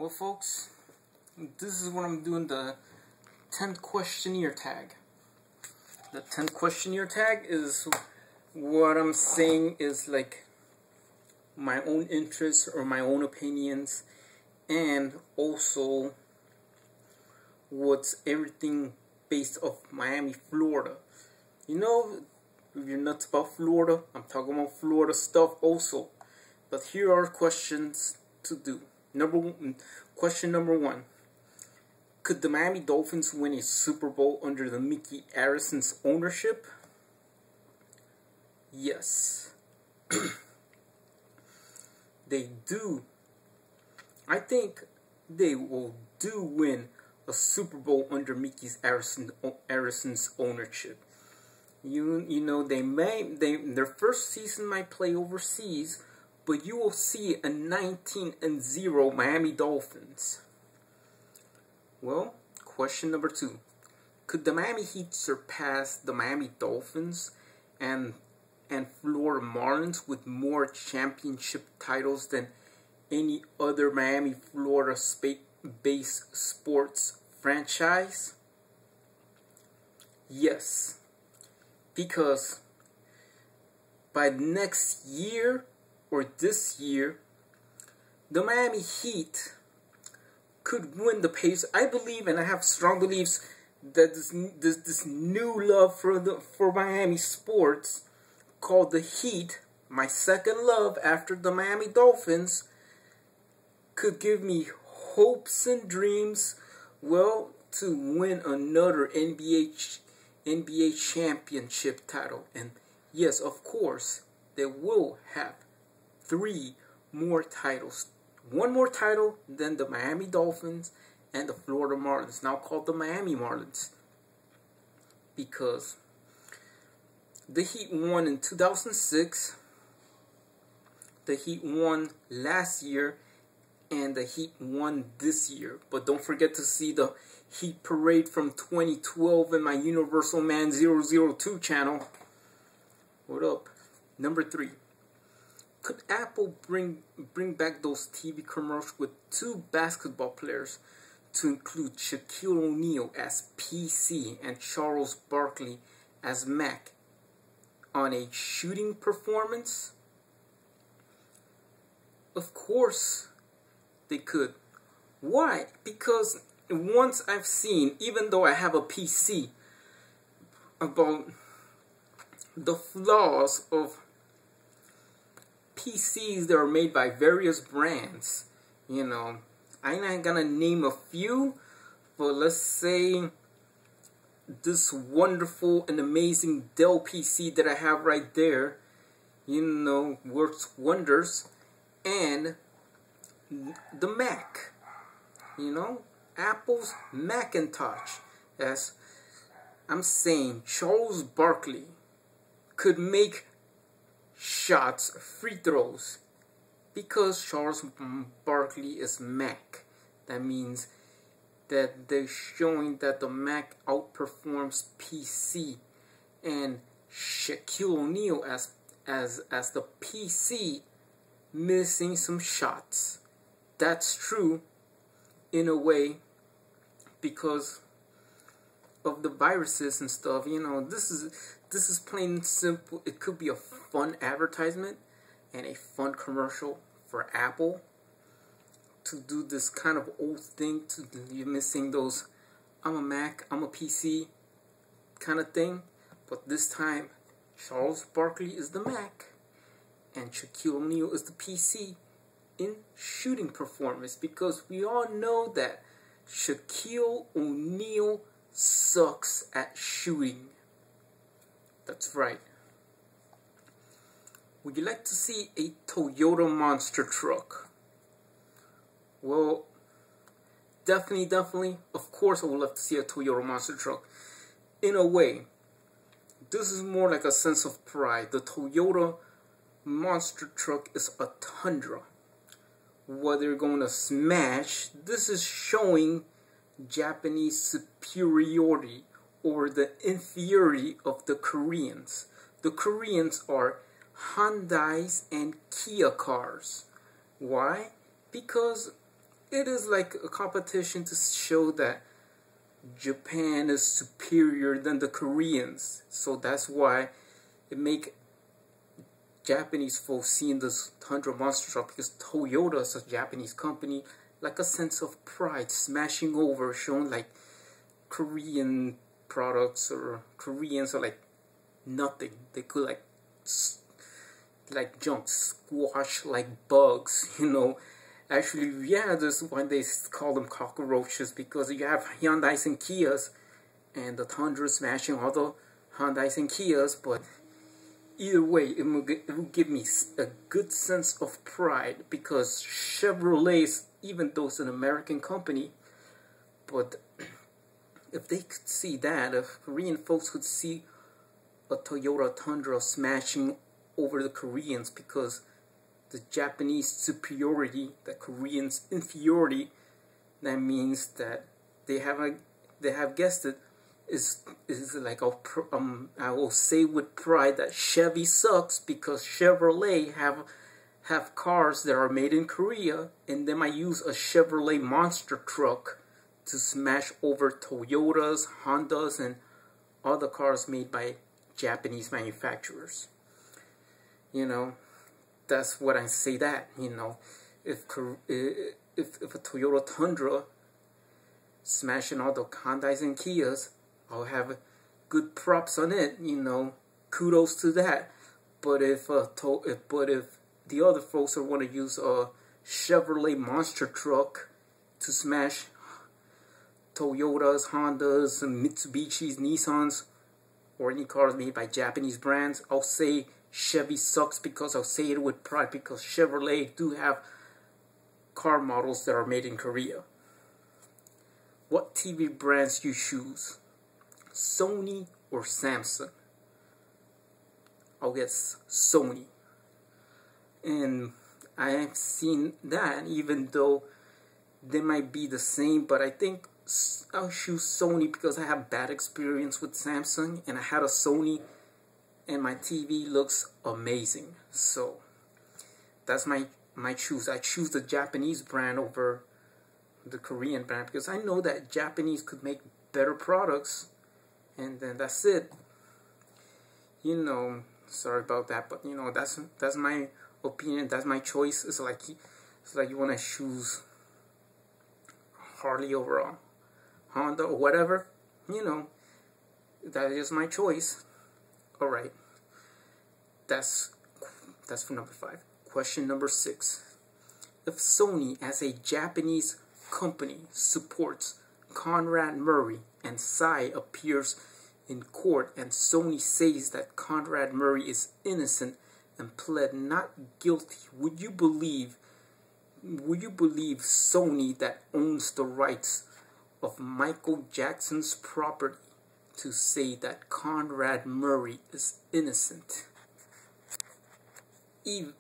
Well, folks, this is what I'm doing, the 10th questionnaire tag. The 10th questionnaire tag is what I'm saying is like my own interests or my own opinions, and also what's everything based off Miami, Florida. You know, if you're nuts about Florida, I'm talking about Florida stuff also. But here are questions to do. Question number one. Could the Miami Dolphins win a Super Bowl under the Mickey Arison's ownership? Yes. They do. I think they will win a Super Bowl under Mickey Arison's ownership. You know, their first season might play overseas, but you will see a 19-0 Miami Dolphins. Well, question number two. Could the Miami Heat surpass the Miami Dolphins and Florida Marlins with more championship titles than any other Miami, Florida-based sports franchise? Yes. Because by next year, or this year, the Miami Heat could win the Pacers. I believe, and I have strong beliefs, that this new love for Miami sports, called the Heat, my second love after the Miami Dolphins, could give me hopes and dreams, well, to win another NBA championship title. And yes, of course, they will have 3 more titles. 1 more title than the Miami Dolphins and the Florida Marlins, now called the Miami Marlins. Because the Heat won in 2006, the Heat won last year, and the Heat won this year. But don't forget to see the Heat parade from 2012 in my Universal Man 002 channel. What up? Number 3. Could Apple bring back those TV commercials with 2 basketball players to include Shaquille O'Neal as PC and Charles Barkley as Mac on a shooting performance? Of course they could. Why? Because once I've seen, even though I have a PC, about the flaws of PCs that are made by various brands. You know, I'm not gonna name a few, but let's say this wonderful and amazing Dell PC that I have right there, you know, works wonders. And the Mac, you know, Apple's Macintosh. As I'm saying, Charles Barkley could make shots, free throws, because Charles Barkley is Mac. That means that they're showing that the Mac outperforms PC, and Shaquille O'Neal as the PC missing some shots. That's true in a way, because of the viruses and stuff. You know, this is plain and simple. It could be a fun advertisement and a fun commercial for Apple to do this kind of old thing, to you're missing those I'm a Mac, I'm a PC kind of thing. But this time, Charles Barkley is the Mac and Shaquille O'Neal is the PC in shooting performance, because we all know that Shaquille O'Neal sucks at shooting. That's right. Would you like to see a Toyota monster truck? Well, definitely. Of course I would love to see a Toyota monster truck. In a way, this is more like a sense of pride. The Toyota monster truck is a Tundra. What they're going to smash, this is showing Japanese superiority over the inferiority of the Koreans. The Koreans are Hyundais and Kia cars. Why? Because it is like a competition to show that Japan is superior than the Koreans. So that's why it make Japanese folks seeing this Tundra monster truck, because Toyota is a Japanese company, like a sense of pride, smashing over, showing like Korean products or Koreans are like nothing. They could like junk, squash like bugs, you know. Actually, yeah, this is why they call them cockroaches, because you have Hyundais and Kias, and the Tundra smashing all the Hyundais and Kias. But either way, it will give me a good sense of pride, because Chevrolet, even though it's an American company, but if they could see that, if Korean folks could see a Toyota Tundra smashing over the Koreans, because the Japanese superiority, the Koreans inferiority, that means that they have guessed it, is like I will say with pride that Chevy sucks, because Chevrolet have cars that are made in Korea, and they might use a Chevrolet monster truck to smash over Toyotas, Hondas, and other cars made by Japanese manufacturers. You know, that's what I say that, you know, if a Toyota Tundra smashing all the Hyundais and Kias, I'll have good props on it, you know, kudos to that. But if the other folks want to use a Chevrolet monster truck to smash Toyotas, Hondas, and Mitsubishis, Nissans, or any cars made by Japanese brands, I'll say Chevy sucks, because I'll say it with pride, because Chevrolet do have car models that are made in Korea. What TV brands you choose? Sony or Samsung? I'll guess Sony. And I have seen that, even though they might be the same, but I think I'll choose Sony, because I have bad experience with Samsung, and I had a Sony, and my TV looks amazing. So that's my choose. I choose the Japanese brand over the Korean brand, because I know that Japanese could make better products, and then that's it. You know, sorry about that, but you know, that's my opinion. That's my choice. It's like you want to choose Harley over a Honda or whatever. You know, that is my choice. Alright, that's for number 5. Question number 6. If Sony, as a Japanese company, supports Conrad Murray and Psy appears in court, and Sony says that Conrad Murray is innocent and pled not guilty, would you believe Sony, that owns the rights of Michael Jackson's property, to say that Conrad Murray is innocent? Even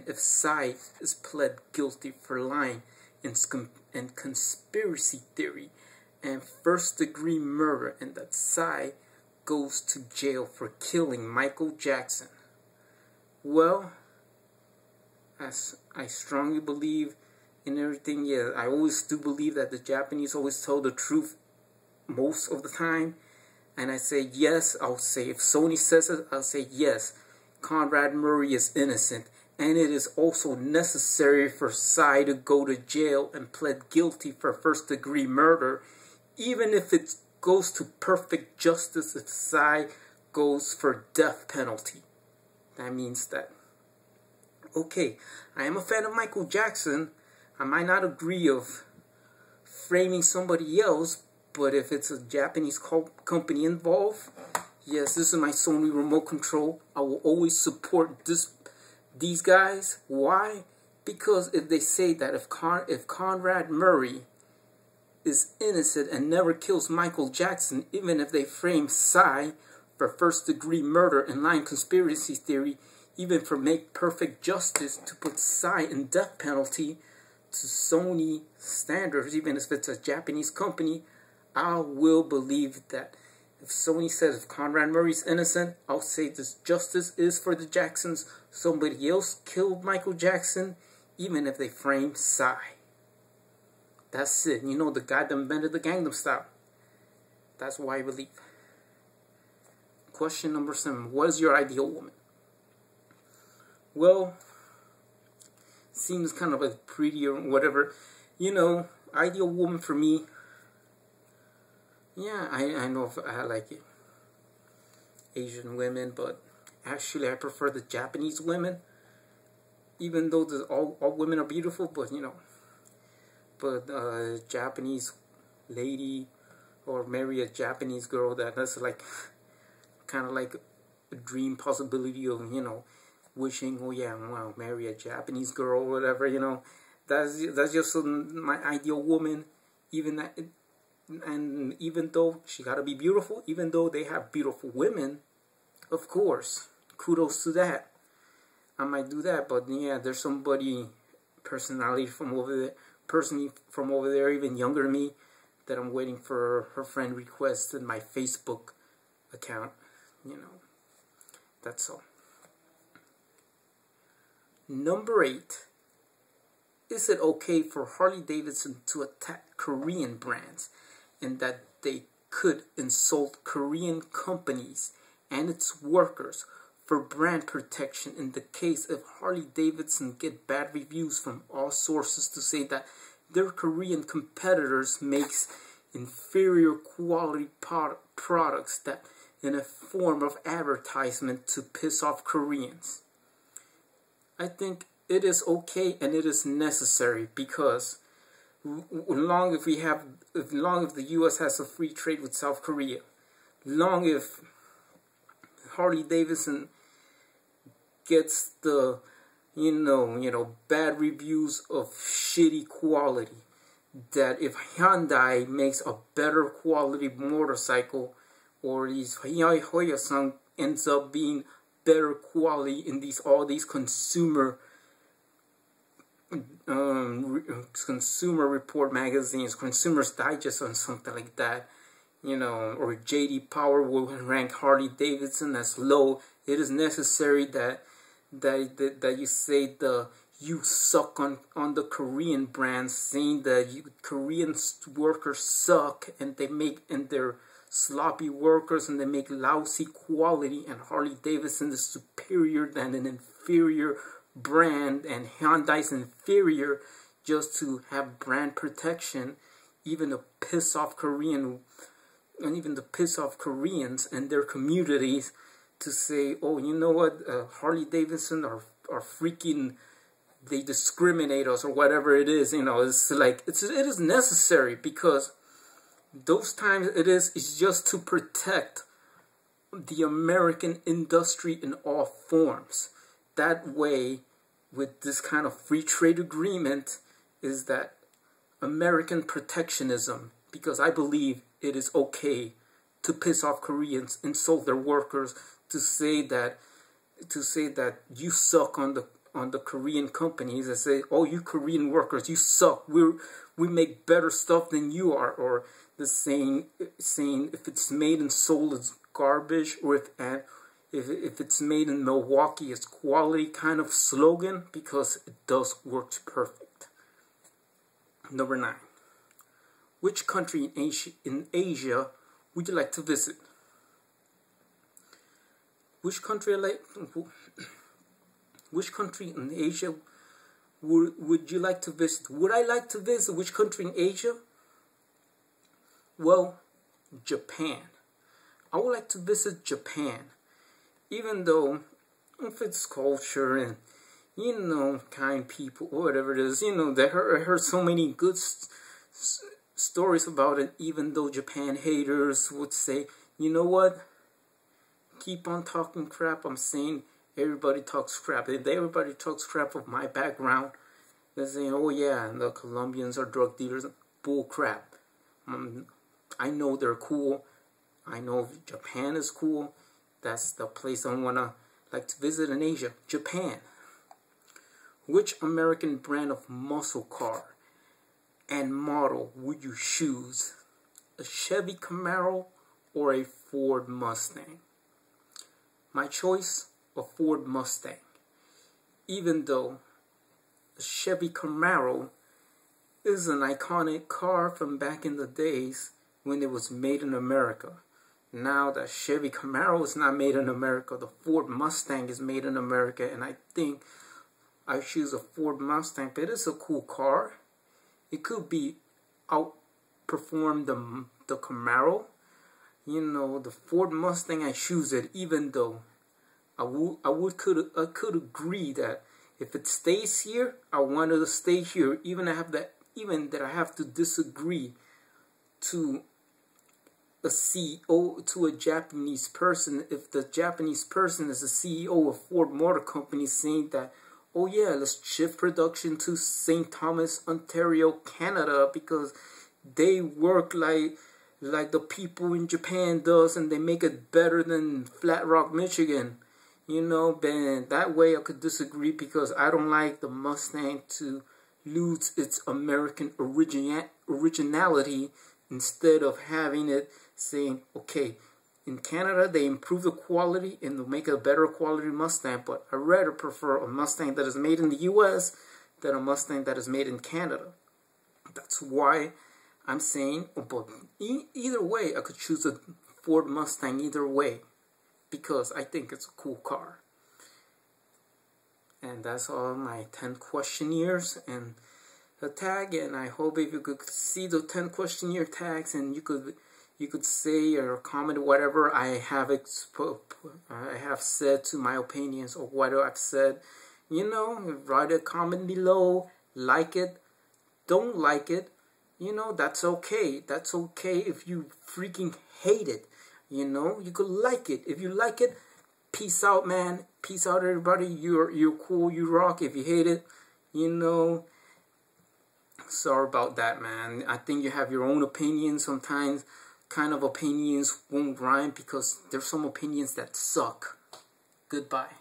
if Psy is pled guilty for lying and conspiracy theory and first-degree murder, and that Psy goes to jail for killing Michael Jackson. Well, as I strongly believe in everything, yeah, I always do believe that the Japanese always tell the truth most of the time. And I say yes, I'll say, if Sony says it, I'll say yes, Conrad Murray is innocent. And it is also necessary for Psy to go to jail and plead guilty for first-degree murder, even if it goes to perfect justice. If Psy goes for death penalty, that means that, okay, I am a fan of Michael Jackson. I might not agree of framing somebody else, but if it's a Japanese company involved, yes, this is my Sony remote control. I will always support these guys. Why? Because if they say that if Conrad Murray is innocent and never kills Michael Jackson, even if they frame Psy for first-degree murder and lying conspiracy theory, even for make perfect justice to put Psy in death penalty, to Sony standards, even if it's a Japanese company, I will believe that If Sony says if Conrad Murray's innocent, I'll say this justice is for the Jacksons. Somebody else killed Michael Jackson, even if they frame Psy. That's it. You know, the guy that invented the Gangnam Style. That's why I believe. Question number 7. What is your ideal woman? Well, seems kind of a pretty or whatever. You know, ideal woman for me. Yeah, I know if I like it. Asian women, but actually I prefer the Japanese women. Even though all women are beautiful, but you know. But Japanese lady, or marry a Japanese girl, that's like kind of like a dream possibility of, you know, wishing, oh yeah, well, marry a Japanese girl or whatever, you know. That's just my ideal woman. And even though she gotta be beautiful, even though they have beautiful women, of course, kudos to that. I might do that, but yeah, there's somebody, personally from over there, even younger than me, that I'm waiting for her friend request in my Facebook account. You know, that's all. Number 8. Is it okay for Harley Davidson to attack Korean brands, and that they could insult Korean companies and its workers for brand protection in the case if Harley Davidson get bad reviews from all sources to say that their Korean competitors makes inferior quality products that in a form of advertisement to piss off Koreans? I think it is okay and it is necessary, because long if the U.S. has a free trade with South Korea, long if Harley Davidson gets the you know bad reviews of shitty quality, that if Hyundai makes a better quality motorcycle, or these Hoya-san ends up being better quality in all these consumer report magazines, Consumer's Digest or something like that, you know, or J.D. Power will rank Harley Davidson as low. It is necessary that you say you suck on the Korean brands, saying that Korean workers suck and they're sloppy workers and they make lousy quality, and Harley Davidson is superior than an inferior brand, and Hyundai's inferior, just to have brand protection, even to piss off Koreans and their communities, to say, oh, you know what, Harley Davidson are freaking, they discriminate us or whatever it is. You know, it's like it is necessary, because those times it's just to protect the American industry in all forms. That way, with this kind of free trade agreement, is that American protectionism, because I believe it is okay to piss off Koreans, insult their workers, to say that you suck on the Korean companies, and say, oh, you Korean workers, you suck. We make better stuff than you are, or the saying if it's made in Seoul it's garbage, or if it's made in Milwaukee it's quality, kind of slogan, because it does work perfect. Number 9. Which country in Asia would you like to visit? Which country in Asia would you like to visit? Would I like to visit which country in Asia? Well, Japan. I would like to visit Japan, even though if it's culture and, you know, kind people, or whatever it is, you know, I heard so many good stories about it, even though Japan haters would say, you know what, keep on talking crap. I'm saying everybody talks crap. If everybody talks crap of my background, they're saying, oh yeah, the Colombians are drug dealers. Bull crap. I know they're cool. I know Japan is cool. That's the place I like to visit in Asia. Japan. Which American brand of muscle car and model would you choose? A Chevy Camaro or a Ford Mustang. My choice, a Ford Mustang. Even though the Chevy Camaro is an iconic car from back in the days when it was made in America. Now that Chevy Camaro is not made in America, the Ford Mustang is made in America, and I think I choose a Ford Mustang. But it's a cool car. It could be outperform the Camaro. You know, the Ford Mustang, I choose it, even though I could agree that if it stays here, I want it to stay here. Even that I have to disagree to a CEO, to a Japanese person, if the Japanese person is the CEO of Ford Motor Company, saying that, oh yeah, let's shift production to St. Thomas, Ontario, Canada, because they work like the people in Japan does, and they make it better than Flat Rock, Michigan. You know, then that way I could disagree, because I don't like the Mustang to lose its American originality, instead of having it saying, okay, in Canada they improve the quality and they'll make a better quality Mustang, but I rather prefer a Mustang that is made in the US than a Mustang that is made in Canada. That's why I'm saying, but either way, I could choose a Ford Mustang either way, because I think it's a cool car. And that's all my 10 questionnaires and the tag. And I hope if you could see the 10 questionnaire tags, and you could say or comment whatever I have said to my opinions, or what I've said. You know, write a comment below. Like it, don't like it. You know, that's okay. That's okay if you freaking hate it. You know, you could like it. If you like it, peace out, man. Peace out, everybody. You're cool. You rock. If you hate it, you know, sorry about that, man. I think you have your own opinion. Sometimes kind of opinions won't rhyme, because there's some opinions that suck. Goodbye.